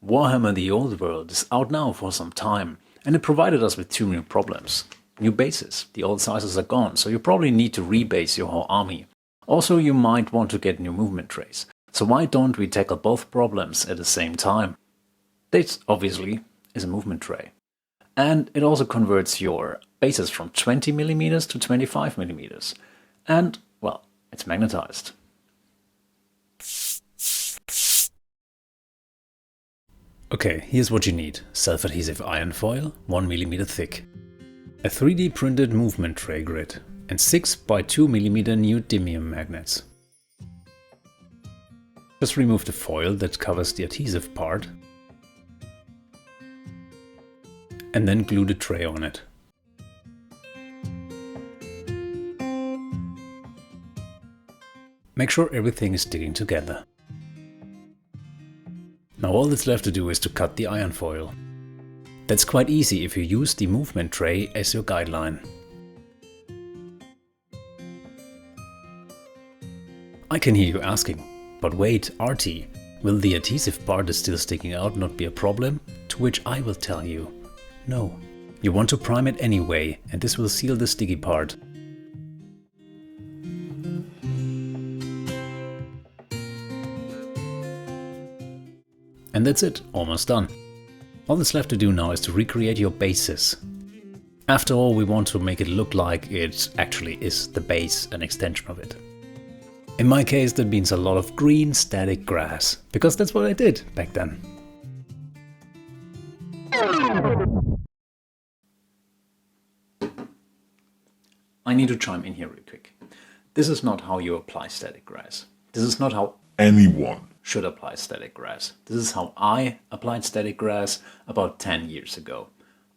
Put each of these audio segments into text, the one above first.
Warhammer the Old World is out now for some time, and it provided us with two new problems. New bases. The old sizes are gone, so you probably need to rebase your whole army. Also, you might want to get new movement trays. So why don't we tackle both problems at the same time? This, obviously, is a movement tray. And it also converts your bases from 20mm to 25mm. And, well, it's magnetized. Okay, here's what you need. Self-adhesive iron foil, 1mm thick. A 3D printed movement tray grid and 6 by 2mm neodymium magnets. Just remove the foil that covers the adhesive part and then glue the tray on it. Make sure everything is sticking together. Now all that's left to do is to cut the iron foil. That's quite easy if you use the movement tray as your guideline. I can hear you asking, but wait, RT, will the adhesive part that's still sticking out not be a problem? To which I will tell you, no. You want to prime it anyway, and this will seal the sticky part. And that's it, almost done. All that's left to do now is to recreate your bases. After all, we want to make it look like it actually is the base, an extension of it. In my case, that means a lot of green static grass, because that's what I did back then. I need to chime in here real quick. This is not how you apply static grass. This is not how anyone should apply static grass. This is how I applied static grass about 10 years ago.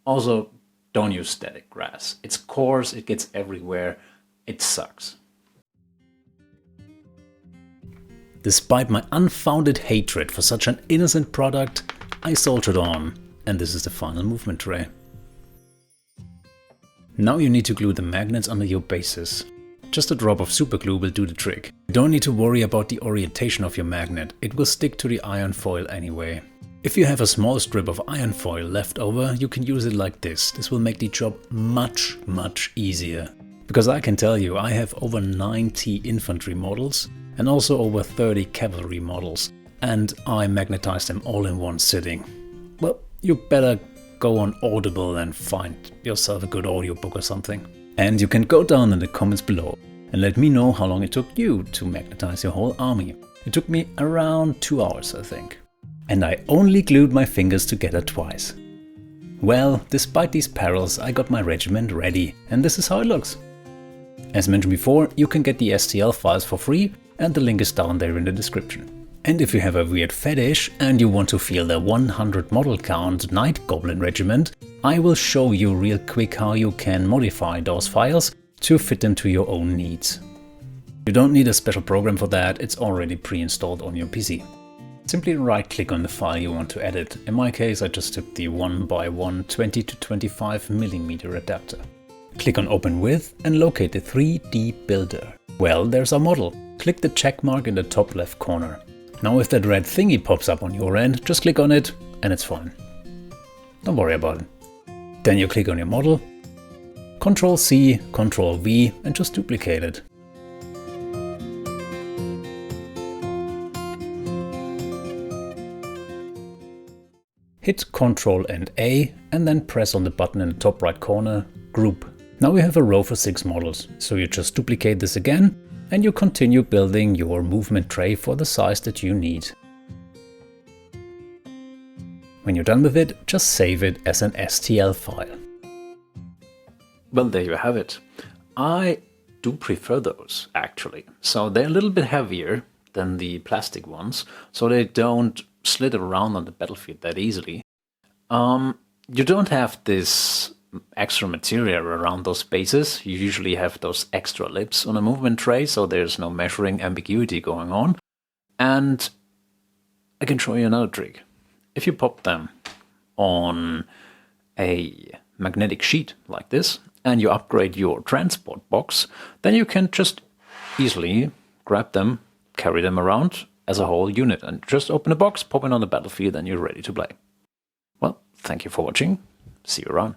Also, don't use static grass. It's coarse, it gets everywhere, it sucks. Despite my unfounded hatred for such an innocent product, I soldiered on, and this is the final movement tray. Now you need to glue the magnets under your bases. Just a drop of super glue will do the trick. You don't need to worry about the orientation of your magnet, it will stick to the iron foil anyway. If you have a small strip of iron foil left over, you can use it like this. This will make the job much easier. Because I can tell you, I have over 90 infantry models and also over 30 cavalry models, and I magnetized them all in one sitting. Well, you better go on Audible and find yourself a good audiobook or something. And you can go down in the comments below and let me know how long it took you to magnetize your whole army. It took me around 2 hours, I think. And I only glued my fingers together twice. Well, despite these perils, I got my regiment ready, and this is how it looks. As mentioned before, you can get the STL files for free, and the link is down there in the description. And if you have a weird fetish and you want to feel the 100 model count Night Goblin regiment, I will show you real quick how you can modify those files to fit them to your own needs. You don't need a special program for that, it's already pre-installed on your PC. Simply right click on the file you want to edit. In my case, I just took the 1x1 20 to 25mm adapter. Click on Open With and locate the 3D Builder. Well, there's our model. Click the check mark in the top left corner. Now if that red thingy pops up on your end, just click on it and it's fine. Don't worry about it. Then you click on your model, Ctrl C, Ctrl V and just duplicate it. Hit Ctrl and A and then press on the button in the top right corner, Group. Now we have a row for 6 models, so you just duplicate this again and you continue building your movement tray for the size that you need. When you're done with it, just save it as an STL file. Well, there you have it. I do prefer those, actually. So they're a little bit heavier than the plastic ones, so they don't slither around on the battlefield that easily. You don't have this extra material around those bases. You usually have those extra lips on a movement tray, so there's no measuring ambiguity going on. And I can show you another trick. If you pop them on a magnetic sheet like this, and you upgrade your transport box, then you can just easily grab them, carry them around, as a whole unit, and just open the box, pop it on the battlefield, and you're ready to play. Well, thank you for watching. See you around.